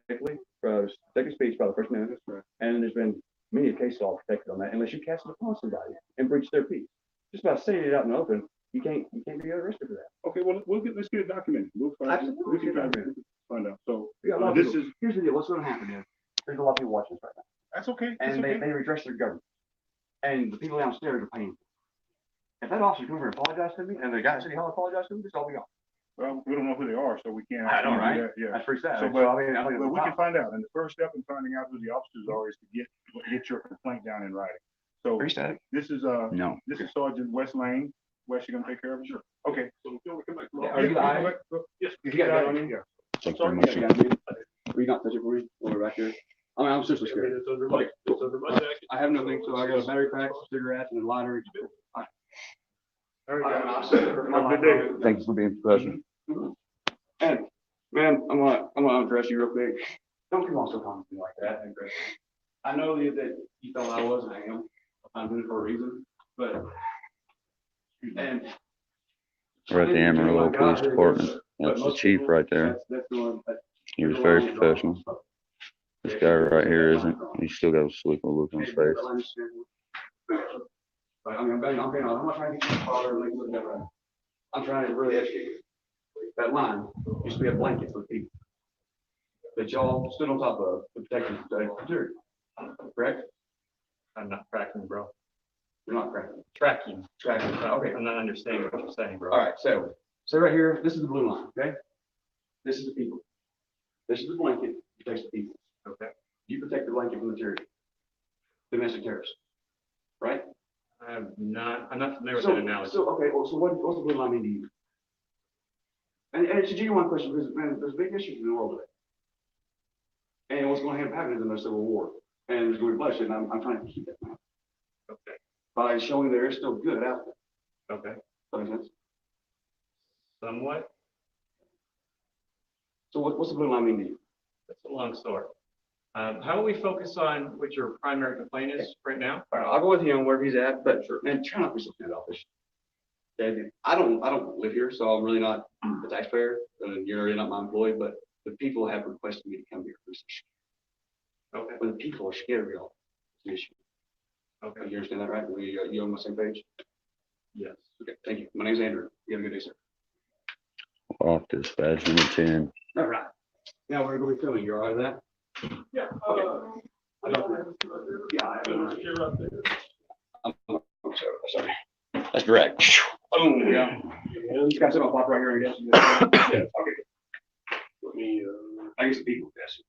Take a speech by the First Amendment, and there's been many case law protected on that, unless you cast it upon somebody and breach their peace. Just by saying it out in the open, you can't be arrested for that. Okay, well, let's get it documented. We'll find we can find out. So here's the deal. What's going to happen is there's a lot of people watching this right now. That's okay. And they redress their government, and the people downstairs are paying. If that officer comes over and apologizes to me, and the guy at City Hall apologizes to me, it's all we got. Well, we don't know who they are, so we can't. I know, right? Yeah. That's pretty sad. So, but we can find out. And the first step in finding out who the officers are is to get your complaint down in writing. So this is no. This is Sergeant Wes Lane. Wes, you gonna take care of it? Sure. Okay. So we come back tomorrow. Are you the Yes. You got that on you? Yeah. Thanks very much. Are you not touching for me? Over back here. I mean, I'm seriously scared. It's under my jacket. I have nothing, so I got a battery pack, cigarettes, and a lighter. All right, guys. Have a good day. Thanks for being present. And man, I'm gonna address you real quick. Don't come on so calm to me like that. I know that you thought I was, and I am. I'm doing it for a reason, but and we're at the Amarillo Police Department. That's the chief right there. He was very professional. This guy right here isn't. He's still got a sleeping look on his face. I'm not trying to get you father and make it look right. I'm trying to really educate you. That line used to be a blanket for people that y'all stood on top of to protect the security. Correct? I'm not tracking, bro. You're not correct. Tracking. Okay. I'm not understanding what you're saying, bro. All right. So right here, this is the blue line. Okay. This is the people. This is the blanket that protects the people. Okay. You protect the blanket from the terrorists, domestic terrorists, right? I'm not familiar with that analogy. So what's the blue line mean to you? And it's a genuine question because man, there's big issues in the world today. And what's going to happen is another civil war. And there's going to be bloodshed, and I'm trying to keep that now. Okay. By showing there is still good out there. Okay. That makes sense? Somewhat. So what's the blue line mean to you? That's a long story. How about we focus on what your primary complaint is right now? All right, I'll go with him wherever he's at, but man, try not to be so standoffish. Okay, I don't live here, so I'm really not a taxpayer, and you're really not my employee, but the people have requested me to come here for this issue. Okay. When the people are scared of y'all, it's an issue. Okay. You understand that, right? You on the same page? Yes. Okay, thank you. My name's Andrew. You have a good day, sir. Off dispatch number 10. All right. Now we're going to be filming. You all right with that? Yeah. I'm sorry. That's direct. Oh, yeah. You got something pop right here, I guess. Yeah. Okay. Let me, I guess the people, yes.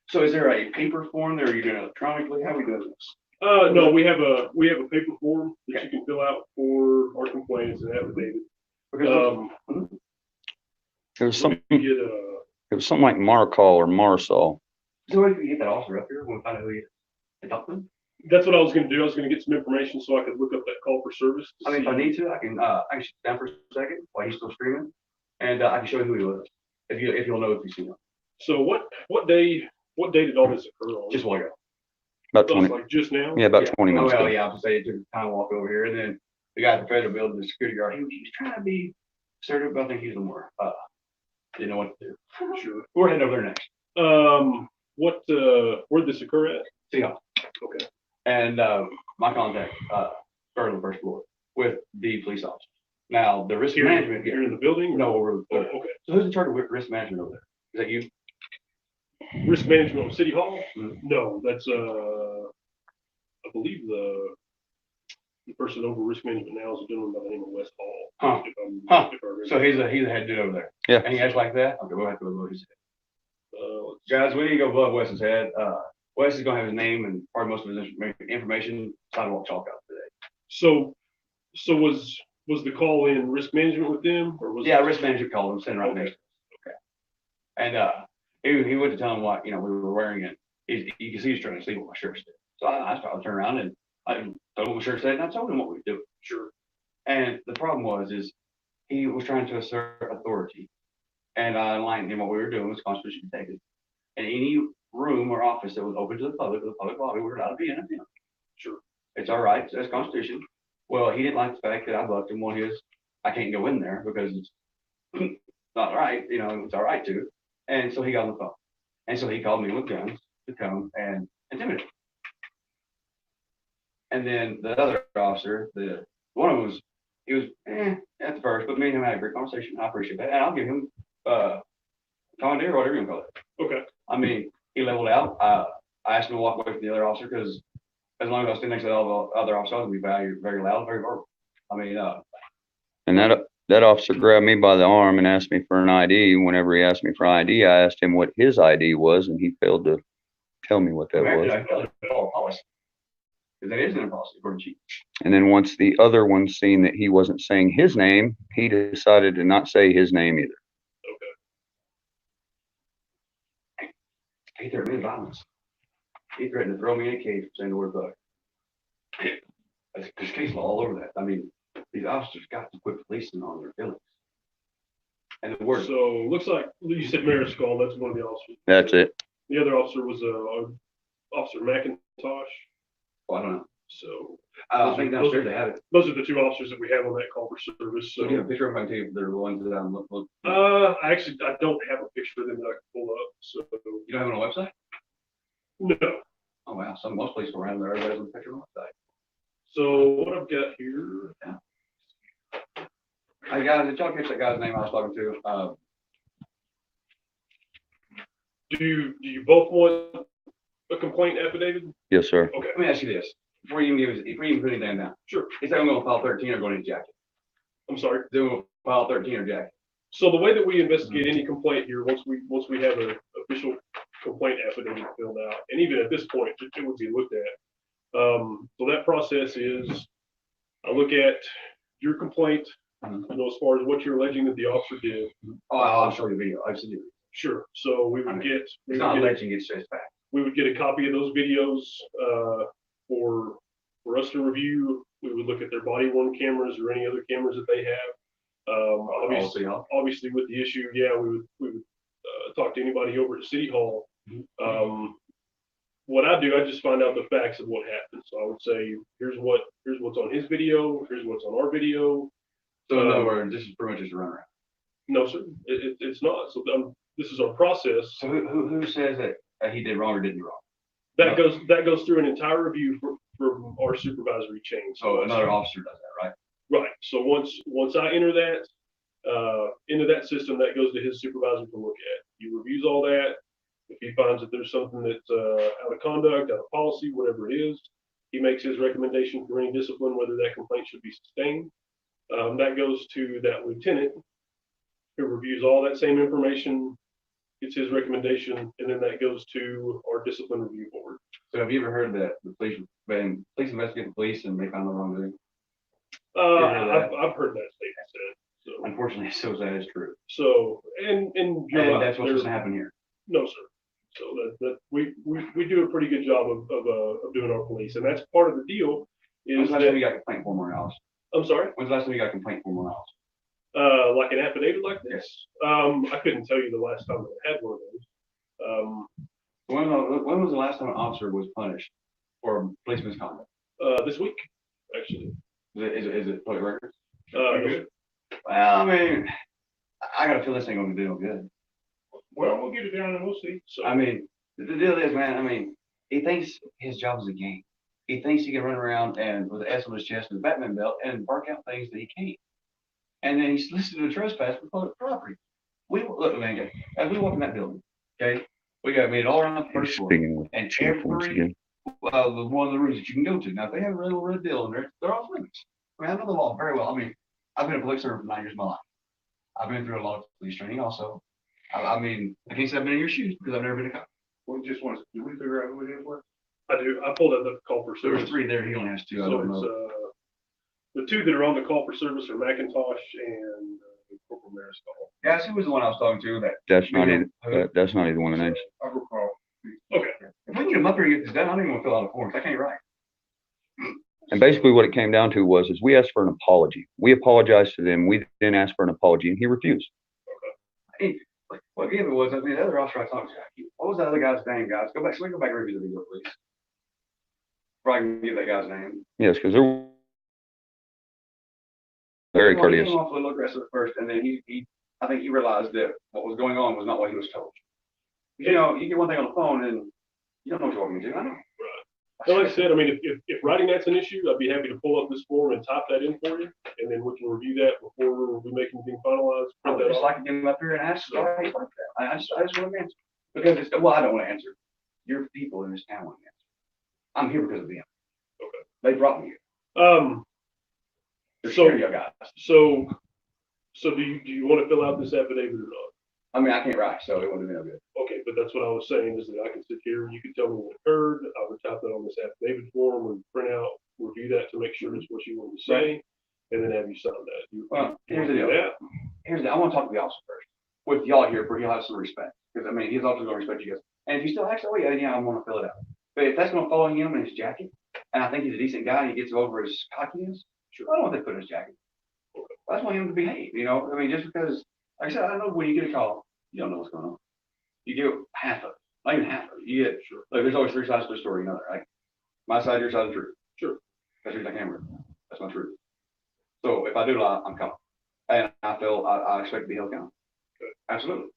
So is there a paper form there? Are you doing it electronically? How are we doing this? No, we have a paper form that you can fill out for our complaints and affidavit. It was something like Marcol or Marsol. So if you get that officer up here, we'll find out who you adopt them. That's what I was going to do. I was going to get some information so I could look up that call for service. I mean, if I need to, I can sit down for a second while he's still screaming, and I can show you who he was if you'll know if you see him. So what day did all this occur on? Just a while ago. About 20. Like just now? Yeah, about 20 minutes Well, ago. yeah, I was say it took time to walk over here, and then the guy at the federal building, the security guard, he was trying to be assertive, but I think he was more didn't know what to do. Sure. We're heading over there next. Where'd this occur at? See ya. Okay. And my contact started on the first floor with the police officer. Now the risk management here in the building? No, over. Okay. So who's in charge of risk management over there? Is that you? Risk management on City Hall? Mm-hmm. No, that's I believe the person over risk management now is a gentleman by the name of West Hall. So he's a head dude over there. Yeah. And he acts like that. Okay, we'll have to go above his head. Guys, we need to go above Wes's head. Wes is gonna have his name and probably most of his information sidewalk chalk out today. So was the call in risk management with them, or was risk management called him, sitting right next to us. Okay. And he went to tell him what we were wearing, and you can see he's trying to see what my shirt said. So I started to turn around and I told him what my shirt said, and I told him what we were doing. Sure. And the problem was he was trying to assert authority, and I enlightened him what we were doing was constitution protected. And any room or office that was open to the public lobby, we were allowed to be in it. Sure. It's all right. It's constitution. Well, he didn't like the fact that I bucked him on his, I can't go in there because it's not right. It's all right to. And so he got on the phone. And so he called me with guns to come and intimidate. And then the other officer, one of them was, he was, at the first, but me and him had a great conversation. I appreciate that. And I'll give him, commandeer, whatever you call it. Okay. I mean, he leveled out. I asked him to walk away from the other officer because as long as I was standing next to the other officer, I was going to be very, very loud, very verbal. I mean, And that officer grabbed me by the arm and asked me for an ID. Whenever he asked me for ID, I asked him what his ID was, and he failed to tell me what that was. I felt like a policy. Because that is an policy according to you. And then once the other one seen that he wasn't saying his name, he decided to not say his name either. He threatened me with violence. He threatened to throw me in a cage for saying the word bug. There's case law all over that. I mean, these officers got to quit policing on their feelings. And the word. So looks like you said Mariscal, that's one of the officers. That's it. The other officer was Officer McIntosh. Well, I don't know. So I think downstairs they have it. those are the two officers that we have on that call for service. So So you have a picture of them, I tell you, they're the ones that I'm looking. I don't have a picture of them that I can pull up. So You don't have it on a website? no. Oh wow, most places around there, everybody has a picture on the website. So what I've got here. Hey guys, did y'all catch that guy's name I was talking to? Do you both want a complaint affidavit? Yes, sir. Okay. Let me ask you this, before you even put anything down. Sure. Is that going to file 13 or going to jacket? I'm sorry. Is it going to file 13 or jacket? So the way that we investigate any complaint here, once we have an official complaint affidavit filled out, and even at this point, it would be looked at. So that process is, I look at your complaint, as far as what you're alleging that the officer did. Oh, I'll show you the video. I've seen it. Sure. So we would get. It's not alleging, it's just fact. We would get a copy of those videos for us to review. We would look at their body worn cameras or any other cameras that they have. Obviously with the issue, yeah, we would talk to anybody over at City Hall. What I do, I just find out the facts of what happened. So I would say, here's what's on his video, here's what's on our video. So in other words, this is pretty much just a runaround. No, sir, it's not. So this is our process. So who says that he did wrong or didn't do wrong? That goes through an entire review from our supervisory chain. So another officer does that, right? Right. So once I enter that into that system, that goes to his supervisor to look at. He reviews all that. If he finds that there's something that's out of conduct, out of policy, whatever it is, he makes his recommendation for any discipline, whether that complaint should be sustained. That goes to that lieutenant who reviews all that same information, gets his recommendation, and then that goes to our discipline review board. So have you ever heard that the police investigate the police and they found no wrongdoing? I've heard that statement said. So Unfortunately, so that is true. so and you're right. That's what's going to happen here. No, sir. So that we do a pretty good job of doing our police, and that's part of the deal. When's Is the last that, time you got a complaint for more hours? I'm sorry, When's the last time you got a complaint for more hours? like an affidavit like this. I couldn't tell you the last time that I had one of those. When was the last time an officer was punished for police misconduct? This week, actually. Is it public records? No, sir. Well, I mean, I gotta feel this ain't gonna do no good. Well, we'll get it down and we'll see. So I mean, the deal is, man, I mean, he thinks his job is a game. He thinks he can run around and with an S on his chest and a Batman belt and bark out things that he can't. And then he's listed to trespass for public property. Look, man, as we walk in that building, okay, we got made all around the first floor. Speaking with And Chief once every again. one of the rooms that you can go to. Now, if they have a little red deal in there, they're off limits. I mean, I know the law very well. I mean, I've been a police sergeant for 9 years of my life. I've been through a lot of police training also. I mean, I can't say I've been in your shoes because I've never been a cop. Well, just once, did we figure out who it is? I do. I pulled out the call for There was service. 3 there. He only has 2. I So don't it's know. the 2 that are on the call for service are McIntosh and Corporal Mariscal. Guys, who was the one I was talking to that? That's not either one of the names. I recall. Okay. If we can get him up here and get this done, I don't even want to fill out a form. I can't write. And basically what it came down to was we asked for an apology. We apologized to them. We then asked for an apology and he refused. Hey, what gave it was, I mean, the other officer I talked to, what was that other guy's name, guys? Go back, so we go back and review the video, please. Before I can give that guy's name. Yes, because they're very He courteous. came off a little aggressive at first, and then I think he realized that what was going on was not what he was told. You know, you get one thing on the phone and you don't know what you're walking into. I know. And like I said, I mean, if writing that's an issue, I'd be happy to pull up this form and type that in for you, and then we can review that before we make anything finalized. I would just like to get him up here and ask why he's like that. I just want to answer. Because it's, well, I don't want to answer. Your people in this town want to answer. I'm here because of them. Okay. They brought me here. They're So- scared of you guys. So do you want to fill out this affidavit or not? I mean, I can't write, so it wouldn't have been no good. Okay, but that's what I was saying, is that I can sit here, you can tell me what occurred, I would type that on this affidavit form and print out, review that to make sure it's what you wanted to say, and then have you sign that. Well, here's the do deal. that? I want to talk to the officer first. With y'all here, for he'll have some respect. Because, I mean, he's also going to respect you guys. And if he still acts that way, yeah, I'm going to fill it out. But if that's going to follow him in his jacket, and I think he's a decent guy, and he gets over his cockiness, sure, I don't want that put in his jacket. I just want him to behave, you know? I mean, just because, like I said, I know when you get a call, you don't know what's going on. You get half of it, not even half of it. You get, Sure. like, there's always three sides to the story, you know that, right? My side, your side of the truth. Sure. That's the reason I can't remember. That's my truth. So if I do lie, I'm coming. And I expect to be held accountable. Okay. Absolutely.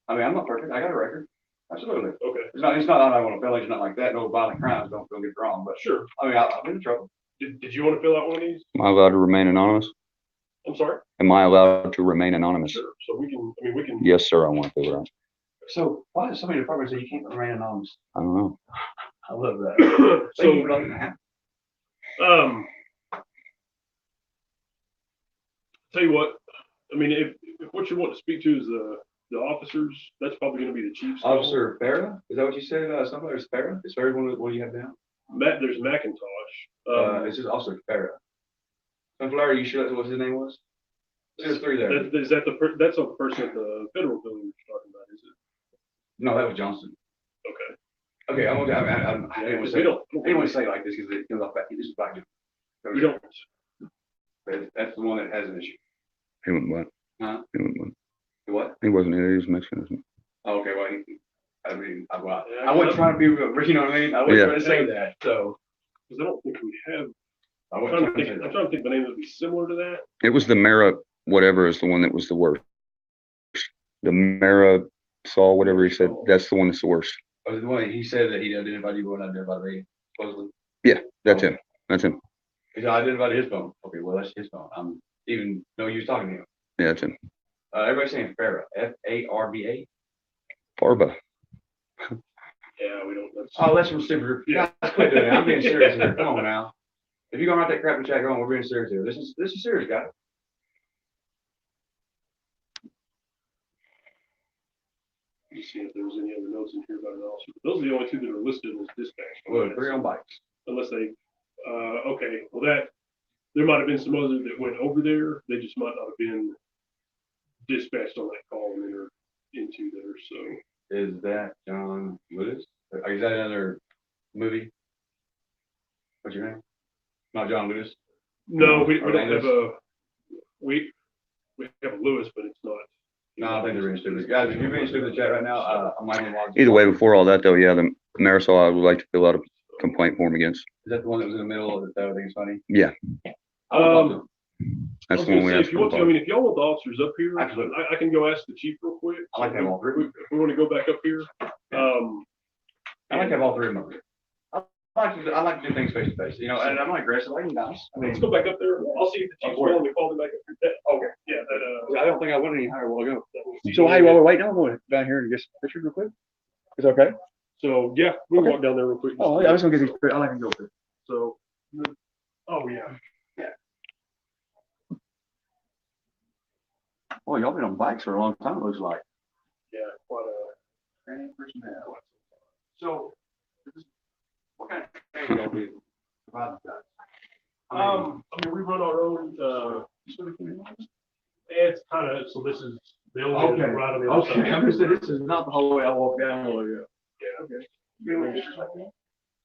I mean, I'm not perfect. I got a record. Absolutely. Okay, It's not that I want to felony, it's not like that. No violent crimes. Don't get it wrong. But sure. I mean, I've been in trouble. Did you want to fill out one of these? Am I allowed to remain anonymous? I'm sorry? Am I allowed to remain anonymous? Sure, so we can. Yes, sir, I want to fill it out. So why does somebody in the department say you can't remain anonymous? I don't know. I love that. So, tell you what, I mean, if what you want to speak to is the officers, that's probably gonna be the chief's call. Officer Farah? Is that what you said? Somebody was Farah? Is Farah one you have down? There's McIntosh. It's just Officer Farah. Sunflower, are you sure that's what his name was? There's three there. Is that that's not the person at the federal building you're talking about, is it? No, that was Johnson. Okay. Okay, I didn't want to say, it like this because it comes off back. This is back. We don't, But that's the one that has an issue. He went what? Huh? He went what? What? He wasn't here, he was Mexican, isn't he? Oh, okay, well, I wasn't trying to be, you know what I mean? I wasn't Yeah. trying to say that, so. because I don't think we have, I I'm wasn't trying to trying to think, say I'm that. trying to think of a name that would be similar to that. It was the Mara, whatever is the one that was the worst. The Mara Saul, whatever he said, that's the one that's the worst. Was the one, he said that he identified you, but not identified me, supposedly. That's him. That's him. He said, I identified his phone. Okay, well, that's his phone. I'm even, no, you was talking to him. Yeah, that's him. Everybody's saying Farah, F-A-R-B-A. Farba. Yeah, we don't, that's. Oh, that's from super. Yeah. Guys, quit doing that. I'm being serious here. Come on now. If you're gonna write that crap in chat, go on. We're being serious here. This is serious, guys. Let's see if there's any other notes in here about an officer. Those are the only two that are listed as dispatch. Well, three on bikes. Unless they, okay, well there might have been some others that went over there. They just might not have been dispatched on that call and entered into there, so. Is that John Lewis? Is that another movie? What's your name? Not John Lewis? No, we Or don't Landis? have a, we have a Lewis, but it's not. No, I think they're being stupid. Guys, if you're being stupid in the chat right now, I'm not gonna watch. Either way, before all that though, yeah, the Marisol, I would like to fill out a complaint form against. Is that the one that was in the middle of the that I think is funny? Yeah. I wanna talk to him. That's I was the one gonna we say, have if you want to, I to. mean, if y'all want the officers up here, Absolutely. I can go ask the chief real quick. I like to have all three. If we want to go back up here, I like to have all three of them up here. I like to do things face to face, you know, and I'm not aggressive. I can be nice. I let's mean, go back up there. I'll see if the chief's willing to call them back up here. okay. Yeah, that, I don't think I went any higher a while ago. that So, hey, while we're waiting, I'm going down here and get some pictures real quick. Is that okay? So, yeah, we can Okay. walk down there real quick. Oh, yeah, I was gonna get these. I like to go quick. So, oh, yeah. Boy, y'all been on bikes for a long time, it looks like. Yeah, quite a. So, what kind of training y'all do? Provide the guys? I mean, we run our own, it's kind of, so this is, the only Okay. right on the other Okay, side. I'm just saying, this is not the whole way I walk down. Yeah. Okay.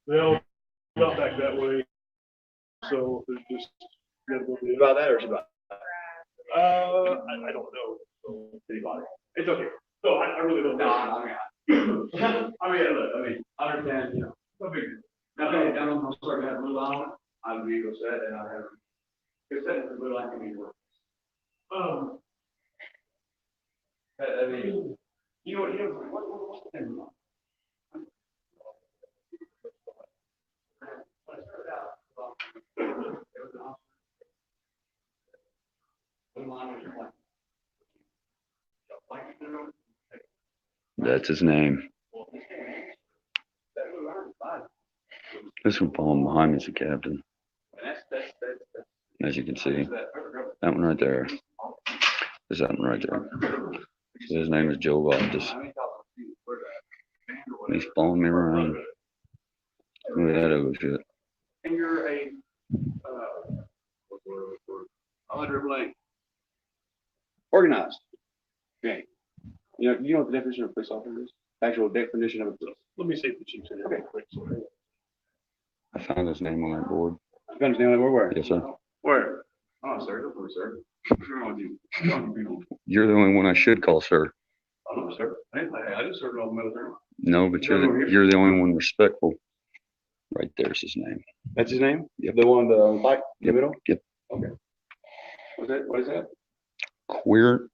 No, not back that way. So there's just. got a little bit- About that or about? I don't know. So, anybody. It's okay. No, I really don't No, know. I mean, look, I understand, you know, no big deal. Now, if I'm gonna start to have a little on, I'd be upset and I'd have, because that is a little like me work. I mean, you know what, what's the name? That's his name. This one falling behind me is the captain. As you can see, that one right there. There's that one right there. So his name is Joe Loftus. He's following me around. Look at that ugly shit. And you're a, organized. Okay. You know what the definition of a police officer is? Actual definition of a police. Let me see if the chief's in here real quick. I found his name on that board. You understand what we're? Yes, sir. Where? Oh, sir, don't worry, sir. What's wrong with you? You're the only one I should call, sir. Oh, no, sir. I just served all the military. No, but you're the only one respectful. Right there's his name. That's his name? Yep. The one, the light in the Yep. middle? Yep. Okay. What is that? Queer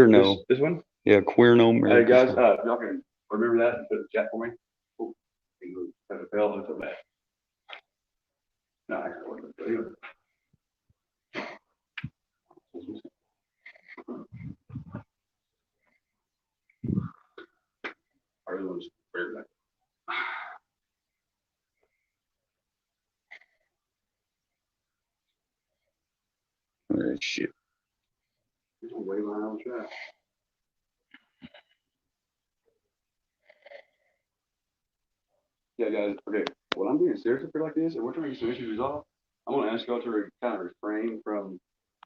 no. This one? Yeah, queer no. Hey, guys, y'all can remember that and put it in the chat for me. Cool. Have it failed and put that. No, I can't work with it. I really want to wear that. Shit. I'm way behind on track. Yeah, guys, okay, when I'm being serious up here like this, and we're trying to get some issues resolved, I'm gonna ask y'all to kind of refrain from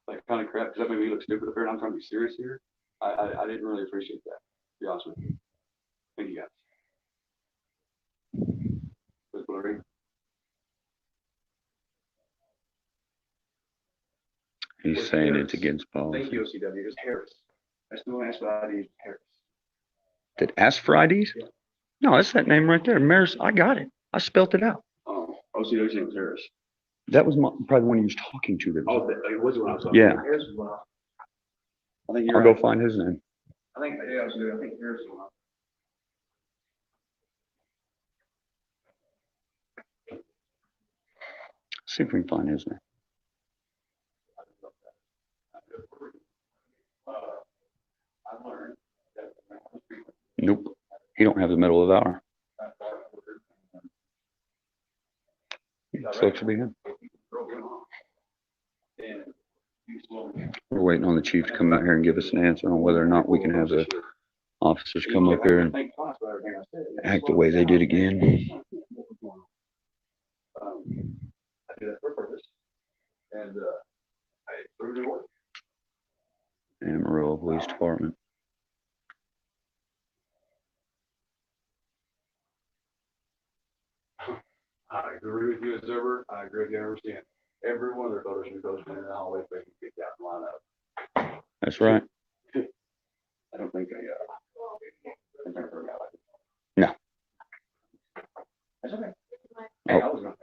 like kind of crap, because that made me look stupid up here, and I'm trying to be serious here. I didn't really appreciate that, to be honest with you. Thank you, guys. That's what I read. He's saying it's against policy. Thank you, OCW. It's Harris. That's the one asked for ID. Harris. Did ask for IDs? Yeah. No, that's that name right there. Maris, I got it. I spelt it out. Oh, OCW name was Harris. That was probably the one he was talking to. That Oh, was, it was the one I was talking Yeah. about. Harris was one. I think you're I'll right. go find his name. I think, yeah, I think Harris was one. See if we can find his name. I've learned that. Nope. He don't have the Medal of Valor. Sucks to be him. We're waiting on the chief to come out here and give us an answer on whether or not we can have the officers come up here and act the way they did again. I did that for a purpose. And I proved it worked. Amarillo Police Department. I agree with you as ever. I agree with you 100%. Every one of their photos should be posted in the hallway so they can get out and line up. That's right. I don't think I forgot. No. That's okay. Oh. Hey, I was gonna.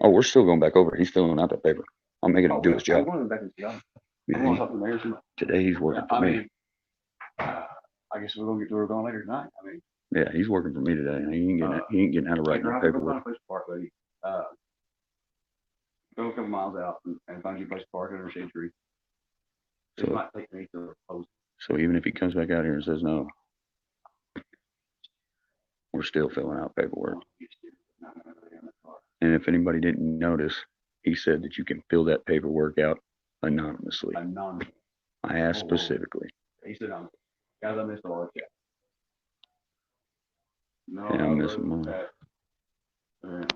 Oh, we're still going back over. He's filling out that paper. I'm making him do his I'm job. going back to the job. Yeah, I'm going to talk to the mayor too. today he's working for me. I guess we're gonna get to work on later tonight. I mean, Yeah, he's working for me today. He ain't getting out of writing the paperwork. Park, buddy. Go a couple miles out and find you a place to park under shade tree. It So- might take me to post. So even if he comes back out here and says no, we're still filling out paperwork. And if anybody didn't notice, he said that you can fill that paperwork out anonymously. Anonymous. I asked specifically. He said, guys, I missed all that chat. No, Yeah, I'm missing looked mine. at-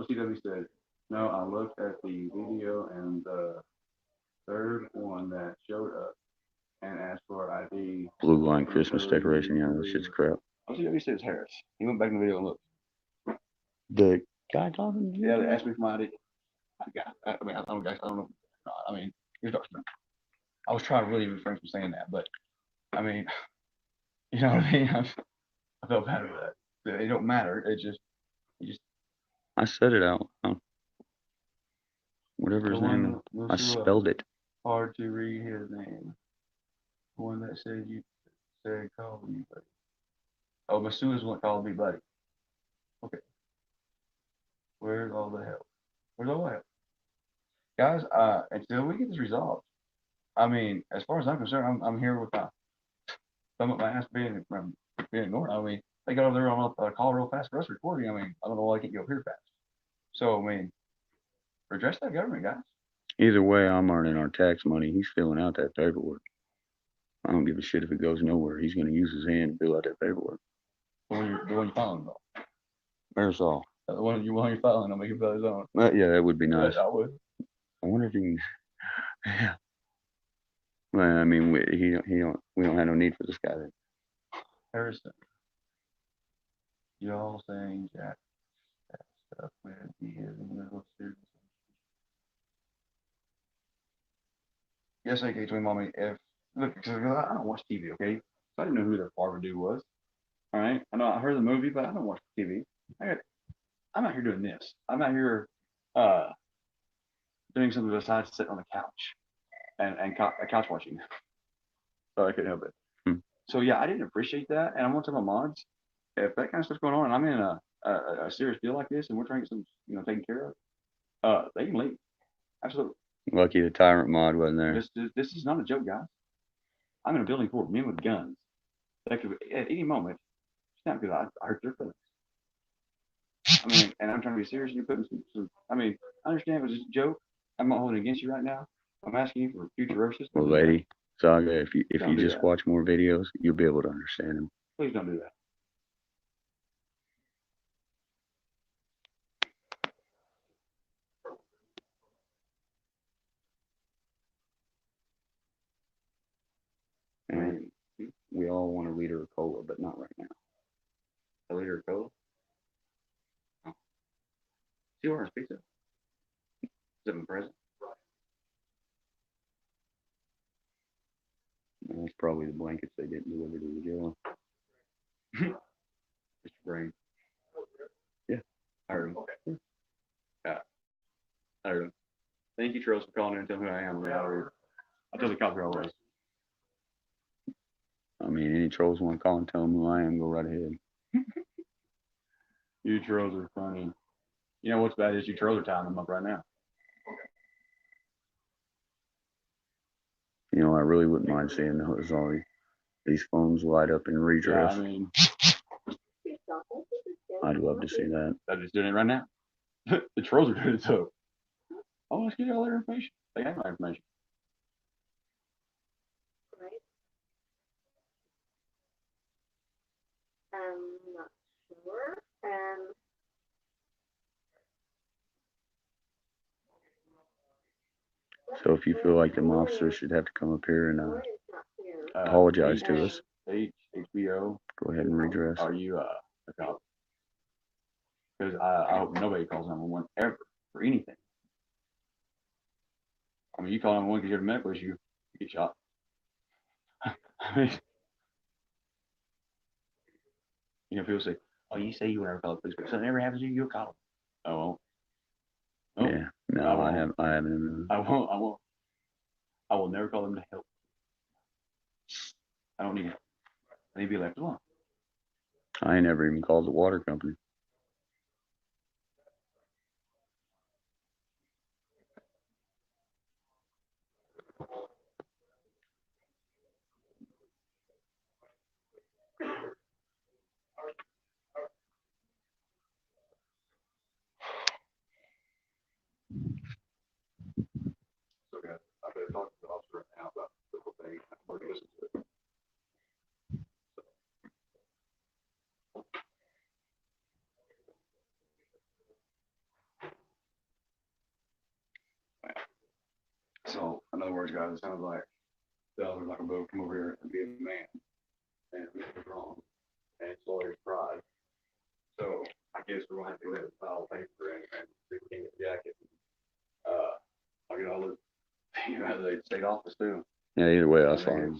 OCW said, no, I looked at the video and the third one that showed up and asked for ID. Blue line Christmas decoration. Yeah, that shit's crap. OCW said it's Harris. He went back in the video and looked. The guy talking? Yeah, they asked me for my ID. I don't know. I mean, here's Dr. Smith. I was trying to really refrain from saying that, but I mean, you know what I mean? I felt bad with that. It don't matter. It just, I said it out. Whatever his name is. I spelled it. hard to read his name. One that said you said call me buddy. Oh, Misuse won't call me buddy. Okay. Where's all the help? Where's all the help? Guys, until we get this resolved, I mean, as far as I'm concerned, I'm here with my thumb up my ass being ignored. I mean, they got over there on a call real fast for us recording. I mean, I don't know why I can't go up here fast. So, I mean, redress that government, guys. Either way, I'm earning our tax money. He's filling out that paperwork. I don't give a shit if it goes nowhere. He's gonna use his hand to fill out that paperwork. The one you're filing, though. There's all. The one you're filing, I'll make it fill his own. Yeah, that would be nice. I would. I wonder if he can. Yeah. Well, I mean, we don't have no need for this guy then. Harrison. Y'all saying Jack that stuff when he is in the middle of serious. Yes, AK Twin Mommy, if look, because I don't watch TV, okay? So I didn't know who their father dude was. All right. I know I heard the movie, but I don't watch TV. I'm out here doing this. I'm out here doing something besides sitting on the couch and couch watching. So I couldn't help it. So yeah, I didn't appreciate that. And I'm gonna tell my mods, if that kind of stuff's going on and I'm in a serious deal like this and we're trying to get some, taken care of, they can leave. Absolutely. Lucky the tyrant mod wasn't there. This is not a joke, guys. I'm in a building full of men with guns that could at any moment snap because I hurt their feelings. I mean, and I'm trying to be serious. You're putting some I mean, I understand it was just a joke. I'm not holding it against you right now. I'm asking you for future roasts. Well, lady, Saga, if you Don't do just that. watch more videos, you'll be able to understand them. Please don't do that. And we all want a liter of cola, but not right now. A liter of cola? Oh. See you ordering pizza? Is it my present? That's probably the blankets they didn't deliver to the jail. Mr. Brain. Yeah. I heard him. Yeah. I heard him. Thank you, Charles, for calling in and telling me who I am. I tell the cops who I was. I mean, any trolls want to call and tell them who I am, go right ahead. You trolls are funny. You know what's bad is you trolls are tying them up right now. You know, I really wouldn't mind seeing these phones light up in redress. Yeah, I mean, I'd love to see that. they're just doing it right now. The trolls are doing it too. Oh, let's get all their information. They have my information. I'm not sure. So if you feel like them officers should have to come up here and apologize to us, HBO. go ahead and redress. Are you a cop? Because I hope nobody calls 911 ever for anything. I mean, you call 911 because you have a medical issue, you get shot. I mean, people say, "Oh, you say you will never call the police, but if something ever happens to you, you'll call them." I won't. Nope. Yeah, no, I haven't. I won't. I will never call them to help. I don't need it. I need to be left alone. I ain't never even called the water company. So, guys, I better talk to the officer right now about the whole thing. I'm going to listen to it. So, in other words, guys, it sounds like the officer's like a boat, come over here and be a man. And if it's wrong, and it's lawyer's pride. So, I guess we're going to have to let it file paper and see if we can get the jacket. I'll get all the, the state office too. Yeah, either way, that's fine.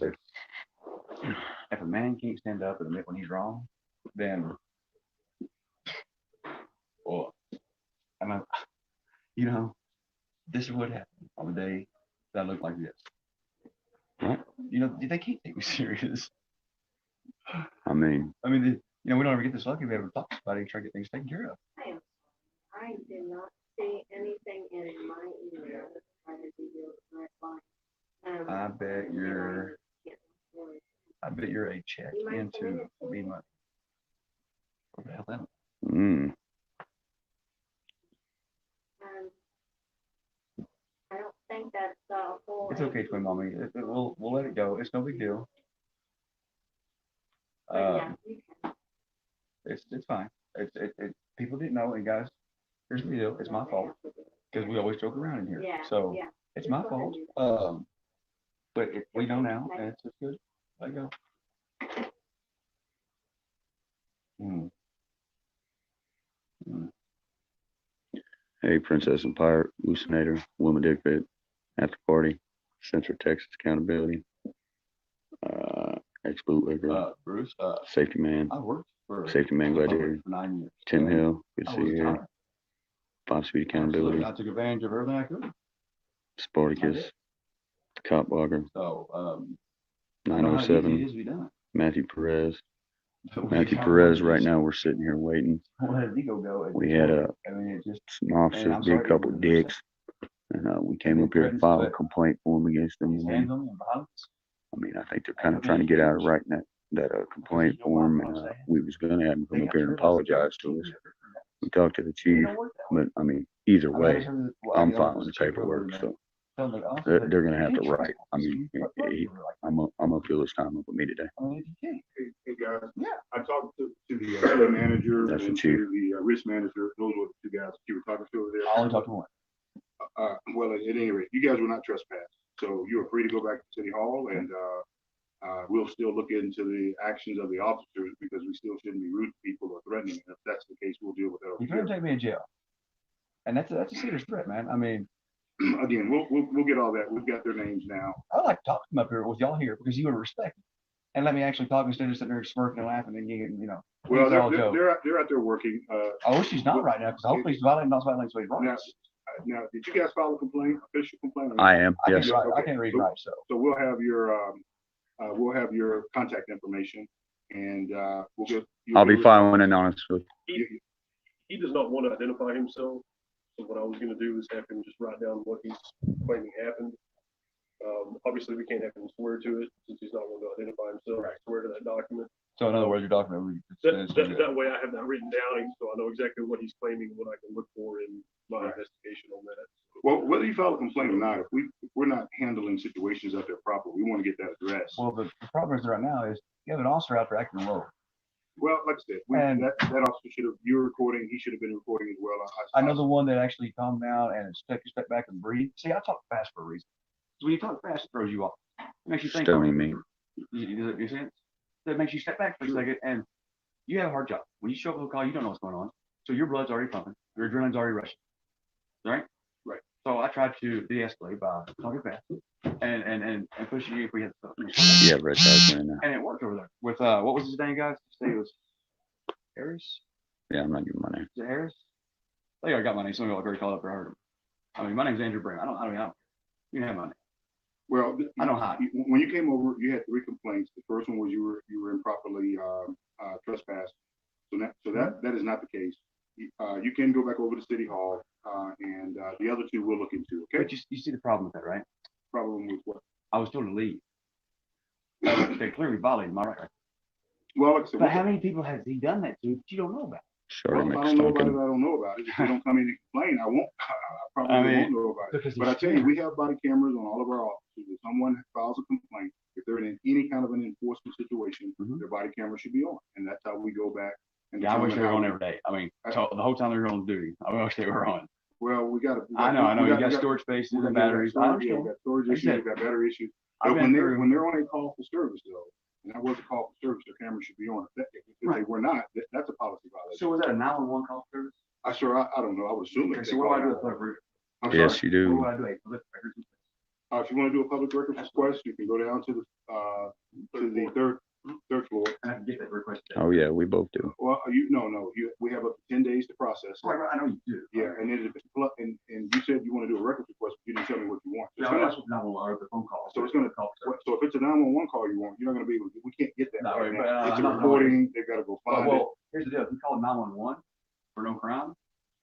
If a man can't stand up and admit when he's wrong, then, well, this is what happened on the day that I looked like this. Right. They can't take me serious. I mean, we don't ever get this lucky to be able to talk to somebody and try to get things taken care of. I did not see anything in my email that's trying to do your line. I bet you're a check into me money. Mm. I don't think that's the whole. It's okay, twin mommy. We'll let it go. It's no big deal. But yeah, you can. It's fine. People didn't know, and guys, here's the deal. It's my fault because we always joke around in here. Yeah, So yeah. it's Just my go ahead and fault. do that. But we know now, and it's good. Let it go. Hmm. Hmm. Hey, Princess and Pirate, Lucinator, Wilma Dick Pit, After Party, Central Texas Accountability, ex bootlegger, Bruce, Safety Man, I worked for Safety Man Gladiator, for 9 years. Tim And Hill, good to I see was you here, tired. 5 Speed Accountability, I took advantage of everything I could. Spartacus, Cop Walker, So, I know how easy it 907, is to be done. Matthew Perez. But we Matthew kinda Perez, wanted right to now, we're sitting here waiting. let his ego go. We had I mean, it just, some officers I'm be a sorry, couple it was- dicks. And we came up here to file a complaint form against them. his And hands on me and violence. I mean, I think they're kind of trying to get out of writing that complaint form. And we was gonna have them come up here and apologize to us. We talked to the chief, but I mean, either way, I'm filing the paperwork, so they're gonna have to write. I mean, I'm gonna fill his time up with me today. Hey guys, I talked to the city manager That's the and chief. to the risk manager. Those were the two guys that you were talking to over there. I only talked to one. Well, at any rate, you guys were not trespassed, so you are free to go back to City Hall, and we'll still look into the actions of the officers because we still shouldn't be rude to people or threatening. And if that's the case, we'll deal with that over He's trying to here. take me in jail. And that's a serious threat, man. I mean, Again, we'll get all that. We've got their names now. I like to talk to him up here with y'all here because you would respect it. And let me actually talk instead of sitting there smirking and laughing and you know. Well, it's all a joke. they're out there working. I wish he's not right now because hopefully he's violating, not violating somebody's rights. Now, did you guys file a complaint, official complaint? or not? I am, I yes. can't read right, so. So we'll have your contact information and we'll get. I'll be filing an honest with. He does not want to identify himself. So what I was gonna do is have him just write down what he's claiming happened. Obviously we can't have him swear to it since he's not going to identify himself, swear to that document. So in other words, you're documenting. That way I have that written down, so I know exactly what he's claiming, and what I can look for in my investigation on that. Well, whether you file a complaint or not, if we're not handling situations out there properly, we want to get that addressed. Well, the problem is right now is you have an officer out there acting rogue. Well, like I said, that officer should have, you're recording, he should have been recording as well. I know the one that actually calmed down and took a step back and breathed. See, I talk fast for a reason. So when you talk fast, it throws you off. It makes you think. Stony me. Does that make sense? That makes you step back for a second, and you have a hard job. When you show up to a call, you don't know what's going on. So your blood's already pumping. Your adrenaline's already rushing. Right? Right. So I tried to de-escalate by talking fast and pushing you if we had stuff. Yeah, red ties right now. And it worked over there. With what was his name, guys? Say it was Harris. Yeah, I'm not giving my name. Is it Harris? I think I got my name. Some of y'all already called up or heard him. I mean, my name's Andrew Brown. I don't know. You can have my name. Well, I don't hide. When you came over, you had 3 complaints. The first one was you were improperly trespassed. So that is not the case. You can go back over to City Hall, and the other 2 we'll look into. Okay. But you see the problem with that, right? Problem with what? I was told to leave. They clearly violated my right. Well, like I said, But how many people has he done that to that you don't know about? Shorty well, if I don't know about it, McStunkin. I don't know about it. If they don't come in and complain, I won't. I probably won't know about it. But I tell you, we have body cameras on all of our offices. If someone files a complaint, if they're in any kind of an enforcement situation, their body camera should be on, and that's how we go back. And Yeah, I wish they determine were on how- every day. I mean, the whole time they were on duty, I wish they were on. Well, we got to. I know. You got storage spaces and batteries. I We understand. got storage Like I issues, said, we got battery issues. I've But been when through. they're on a call for service though, and that was a call for service, their camera should be on. If they were not, that's a policy violation. So was that a 911 call service? I don't know. I would assume. Okay, that so what do I do with public record? I'm Yes, sorry. you What do. do I do? Public records? If you want to do a public records request, you can go down to the third floor. I have to get that request. Oh, yeah, we both do. Well, we have up to 10 days to process. Right, I know you do. Yeah, and then if it's and you said you want to do a records request, but you didn't tell me what you want. Yeah, that's what 911 or the phone call. So it's gonna call. So if it's a 911 call you want, you're not gonna be able to, we can't get that. No, right but, now. It's a no, recording, they've got to go find it. Well, here's the deal. If you call it 911 for no crime,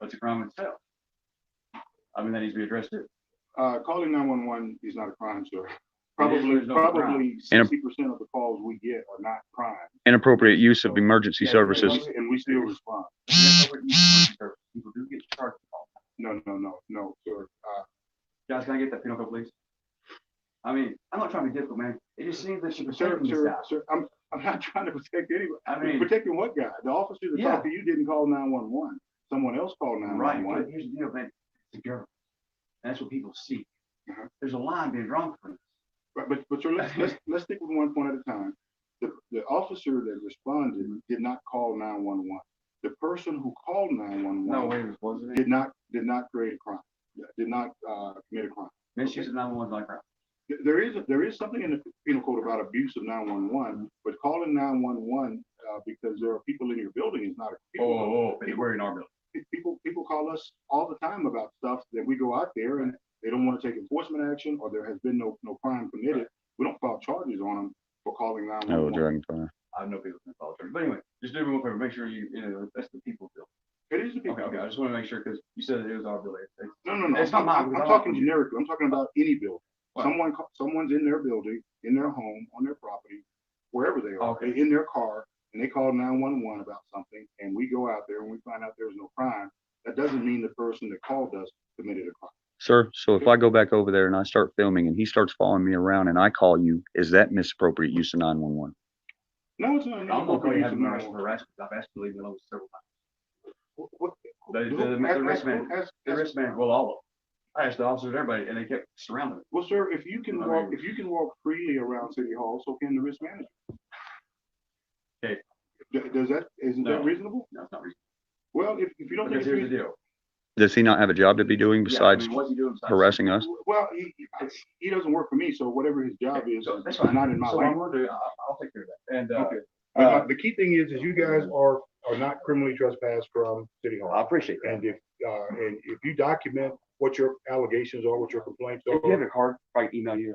that's a crime itself. I mean, that needs to be addressed too. Calling 911 is not a crime, sir. There's no Probably crime. 60% of the calls we get are not crime. Inappropriate use of emergency services. And we still respond. corporate use of service, people do get charged. No, sir. Guys, can I get that penal code, please? I mean, I'm not trying to be difficult, man. It just seems that you're protecting this guy. Sir, I'm not trying to protect anybody. I mean, Protecting what guy? The officer that talked to you didn't call 911. Someone else called 911. right, but here's the deal, man. It's the government. That's what people see. There's a line being drawn for this. But sir, let's stick with one point at a time. The officer that responded did not call 911. The person who called 911 did not create a crime. Did not commit a crime. Misuse of 911 is not a crime. There is something in the penal code about abuse of 911, but calling 911 because there are people in your building is not a We're in our building. People call us all the time about stuff that we go out there and they don't want to take enforcement action, or there has been no crime committed. We don't file charges on them for calling 911. Oh, dragonfly. I know people can follow through. But anyway, just do me one favor, make sure you know, that's the people's bill. It is the people. Okay, I just want to make sure, because you said it was our bill. No. It's not mine. I'm talking generically. I'm talking about any building. What? Someone's in their building, in their home, on their property, wherever they are, Okay. in their car, and they call 911 about something, and we go out there and we find out there's no crime. That doesn't mean the person that called us committed a crime. Sir, so if I go back over there and I start filming and he starts following me around and I call you, is that misappropriate use of 911? No, it's not. I'm going to have harassment. I've asked to leave it alone several times. The wristband, well, all of them. I asked the officers, everybody, and they kept surrounding me. Well, sir, if you can walk freely around City Hall, so can the risk manager. Okay. Isn't that reasonable? No, it's not reasonable. Well, if you don't think Because it's here's the reasonable. deal. Does he not have a job to be doing besides what's he doing besides harassing us? Well, he doesn't work for me, so whatever his job is, So that's is fine. not in my So what I'm lane. going to do, I'll take care of that. And Okay. But the key thing is you guys are not criminally trespassed from City Hall. I appreciate that. And if you document what your allegations are, what your complaints If you have are, a card, I can email you.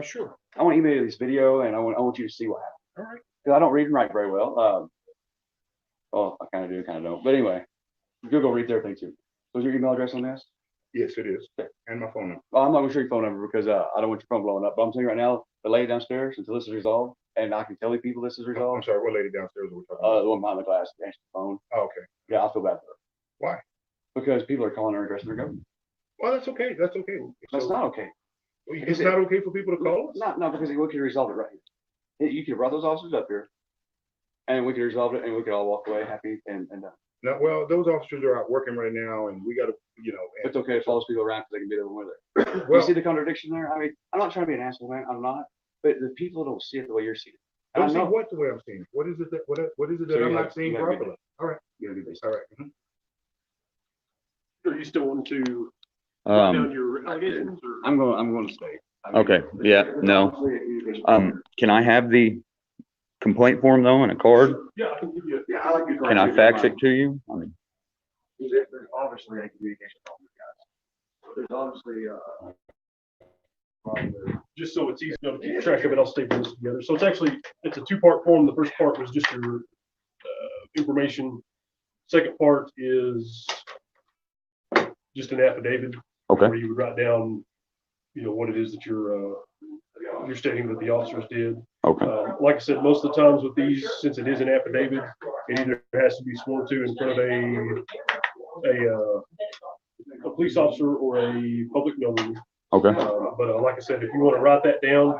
sure. I want to email you this video, and I want you to see what happened. All right. Because I don't read and write very well. Well, I kind of do, kind of don't. But anyway, Google reads everything too. Was your email address on this? Yes, it is. Okay. And my phone number. Well, I'm not going to show your phone number because I don't want your phone blowing up. But I'm telling you right now, the lady downstairs, until this is resolved, and I can tell you people this is I'm resolved. sorry, what lady downstairs are we talking about? The one behind the glass answered the phone. Oh, okay. Yeah, I feel bad for her. Why? Because people are calling her addressing their government. Well, that's okay. That's okay. That's not okay. It's not okay for people to call us? No, because we could resolve it right here. You could have brought those officers up here, and we could resolve it, and we could all walk away happy and done. No, well, those officers are out working right now, and we got to, It's okay to follow those people around because they can be there when we're there. well, You see the contradiction there? I mean, I'm not trying to be an asshole, man. I'm not. But the people don't see it the way you're seeing it. And don't I see know. what the way I'm seeing. What is it that So I'm you not have- seeing you have to be- properly? All right. You gotta be basic. All right. Are you still wanting to write down Um, your allegations or? I'm going to stay. I mean, okay, yeah, no. Can I have the complaint form though and a card? Yeah, I can give you. Yeah, I like your. Can I fax it to you? I mean, There's obviously a communication problem, guys. There's obviously, Just so it's easy to keep track of it, I'll staple this together. So it's a two-part form. The first part was just your information. Second part is just an affidavit. okay, Where you would write down, what it is that you're stating that the officers did. okay, Like I said, most of the times with these, since it is an affidavit, it either has to be sworn to in front of a police officer or a public notary. okay. But like I said, if you want to write that down,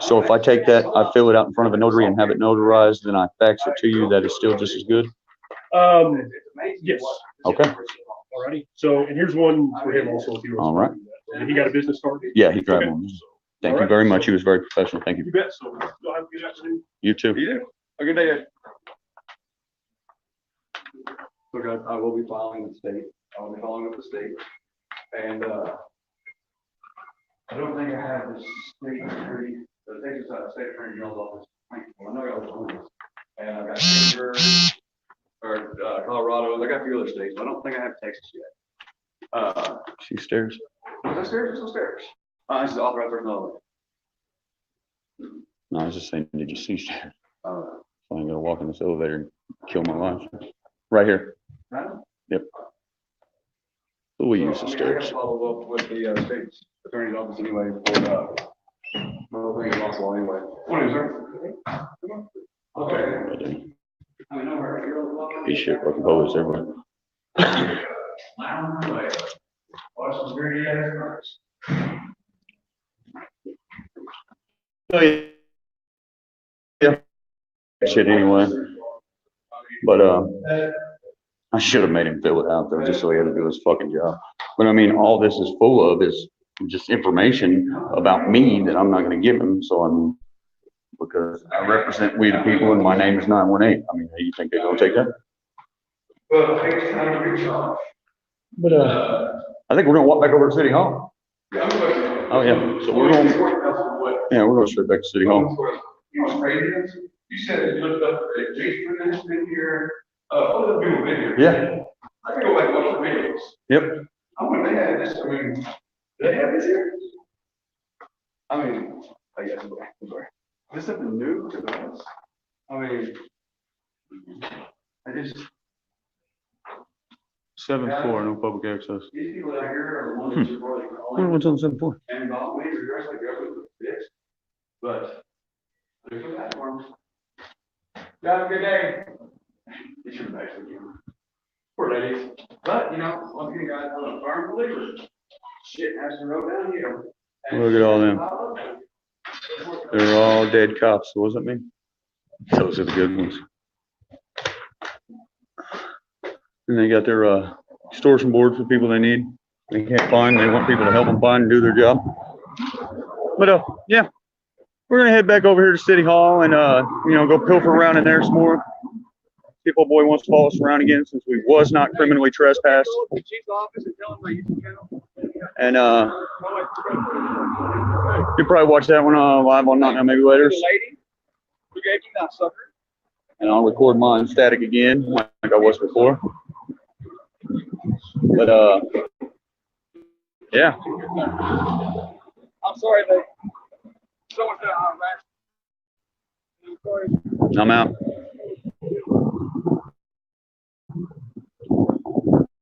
So if I take that, I fill it out in front of a notary and have it notarized, then I fax it to you, that is still just as good? yes. Okay. Alrighty. So, and here's one for him also. If you All right. He got a business card? Yeah, he grabbed Okay. one. Thank All you right. very much. He was very professional. Thank you. You bet. So, you'll have a good afternoon. You too. you do. A good day, guys. So guys, I will be filing with the state. I will be following up with the state. And, I don't think I have the state attorney, the state attorney general's office. I know I got one. And I've got Denver, or, Colorado, I got a few other states, but I don't think I have Texas yet. She stares. Was that stairs? It's stairs. This is authorized personnel. No, I was just saying, did you see stairs? Uh, So I'm gonna walk in this elevator and kill my life. Right here. Yep. We'll use the I stairs. gotta follow up with the state's attorney's office anyway for well, I think it's possible anyway. Morning, sir. Okay. Be shit fucking police everywhere. Oh, yeah. Shit anyway. But I should have made him fill it out though, just so he had to do his fucking job. But I mean, all this is full of is just information about me that I'm not gonna give him, so I'm, because I represent we the people and my name is 918. I mean, you think they're gonna take that? But I think we're gonna walk back over to City Hall. Oh yeah, so we're going straight back to City Hall. You said you looked up at Jason in here, other people videos. Yeah. I can go back and watch the videos. Yep. I mean, they had this, I mean, do they have this here? I mean, I guess, I'm sorry. Is this something new to us? I mean, I just. 7-4, no public access. These people out here are the ones that are probably calling. What's on 7-4? And involve me, regardless of government fixed, but there's a platform. Have a good day. It's your nice again. Poor ladies. But, you know, once again, guys, I'm a firm believer. Shit has to roll down here. Look at all them. They're all dead cops, wasn't me? Those are the good ones. And they got their extortion board for people they need. They can't find, they want people to help them find and do their job. But yeah, we're gonna head back over here to City Hall and you know, go pilfer around in there some more. People boy wants to follow us around again since we was not criminally trespassed. And you probably watch that one live on Not Now Maybe Later. And I'll record mine static again like I was before. But yeah. I'm sorry, babe. I'm out.